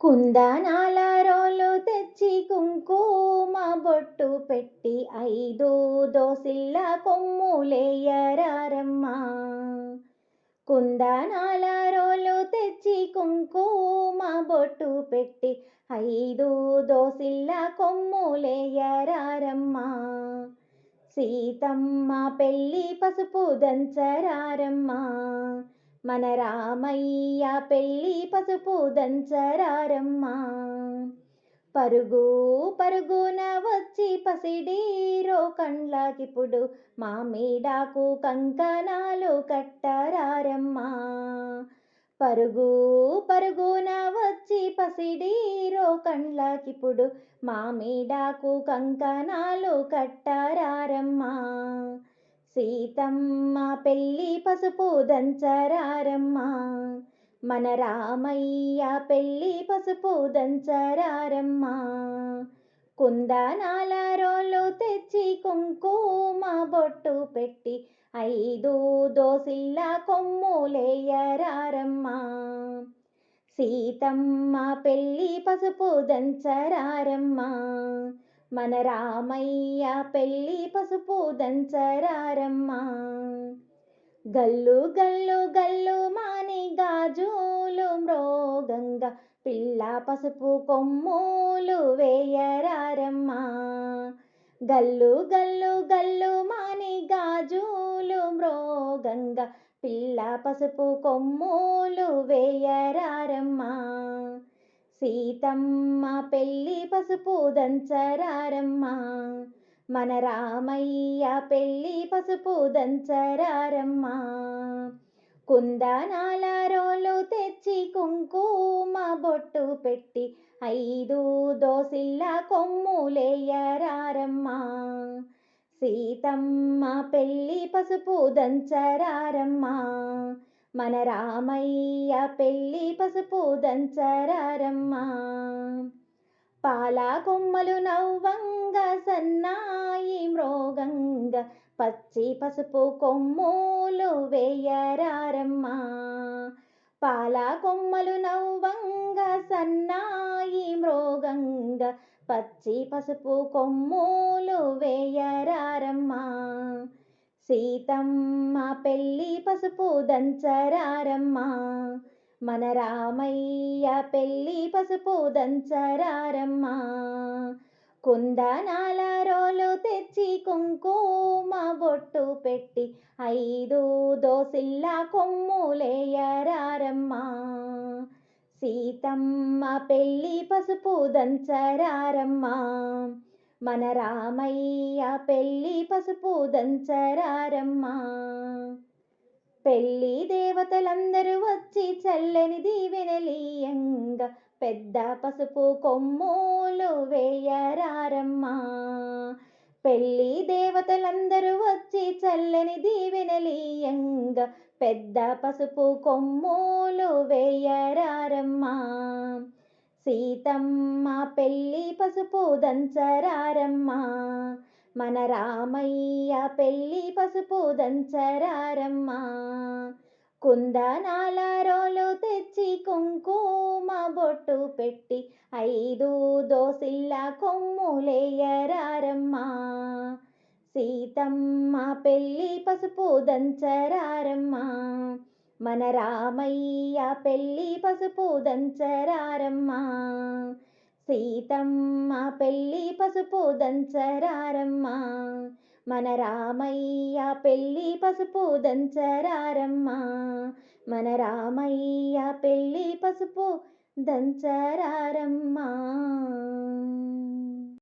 కుందనాల రోలు తెచ్చి కుంకుమ బొట్టు పెట్టి 5 దోసిళ్ళ కొమ్ములేయరారమ్మా. కుందనాల రోలు తెచ్చి కుంకుమ బొట్టు పెట్టి 5 దోసిళ్ళ కొమ్ములేయరారమ్మా. సీతమ్మ పెళ్ళి పసుపు దంచరారమ్మా. మన రామయ్య పెళ్ళి పసుపు దంచరారమ్మా. పరుగు పరుగున వచ్చి పసిడీరో కండ్లకిప్పుడు మామిడాకు కంకణాలు కట్టరారమ్మా. పరుగు పరుగున వచ్చి పసిడీరో కండ్లకిప్పుడు మామిడాకు కంకణాలు కట్టరారమ్మా. సీతమ్మ పెళ్ళి పసుపు దంచరారమ్మా. మన రామయ్య పెళ్ళి పసుపు దంచరారమ్మా. కుందనాల రోలు తెచ్చి కుంకుమ బొట్టు పెట్టి 5 దోసిళ్ళ కొమ్ములేయరారమ్మా. సీతమ్మ పెళ్ళి పసుపు దంచరారమ్మా. మన రామయ్య పెళ్ళి పసుపు దంచరారమ్మా. గల్లు గల్లు గల్లు మాని గాజులు మ్రోగంగా పిల్ల పసుపు కొమ్ములు వేయరారమ్మా. గల్లు గల్లు గల్లు మాని గాజులు మ్రోగంగా పిల్ల పసుపు కొమ్ములు వేయరారమ్మా. సీతమ్మ పెళ్ళి పసుపు దంచరారమ్మా. మన రామయ్య పెళ్ళి పసుపు దంచరారమ్మా. కుందనాల రోలు తెచ్చి కుంకుమ బొట్టు పెట్టి 5 దోసిళ్ళ కొమ్ములేయరారమ్మా. సీతమ్మ పెళ్ళి పసుపు దంచరారమ్మా. మన రామయ్య పెళ్ళి పసుపు దంచరారమ్మా. పాల కొమ్మలు నవ్వంగా సన్నాయి మ్రోగంగా పచ్చి పసుపు కొమ్ములు వేయరారమ్మా. పాల కొమ్మలు నవ్వంగా సన్నాయి మ్రోగంగా పచ్చి పసుపు కొమ్ములు వేయరారమ్మా. సీతమ్మ పెళ్ళి పసుపు దంచరారమ్మా. మన రామయ్య పెళ్ళి పసుపు దంచరారమ్మా. కుందనాల రోలు తెచ్చి కుంకుమ బొట్టు పెట్టి 5 దోసిళ్ళ కొమ్ములేయరారమ్మా. సీతమ్మ పెళ్ళి పసుపు దంచరారమ్మా. మన రామయ్య పెళ్ళి పసుపు దంచరారమ్మా. పెళ్ళి దేవతలందరూ వచ్చి చల్లని దీవెనలీయంగా పెద్ద పసుపు కొమ్ములు వేయరారమ్మా. పెళ్ళి దేవతలందరూ వచ్చి చల్లని దీవెనలీయంగా పెద్ద పసుపు కొమ్ములు వేయరారమ్మా. సీతమ్మ పెళ్ళి పసుపు దంచరారమ్మా. మన రామయ్య పెళ్ళి పసుపు దంచరారమ్మా. కుందనాల రోలు తెచ్చి కుంకుమ బొట్టు పెట్టి 5 దోసిళ్ళ కొమ్ములేయరారమ్మా. సీతమ్మ పెళ్ళి పసుపు దంచరారమ్మా. మన రామయ్య పెళ్ళి పసుపు దంచరారమ్మా. సీతమ్మ పెళ్ళి పసుపు దంచరారమ్మా. మన రామయ్య పెళ్ళి పసుపు దంచరారమ్మా. మన రామయ్య పెళ్ళి పసుపు దంచరారమ్మా.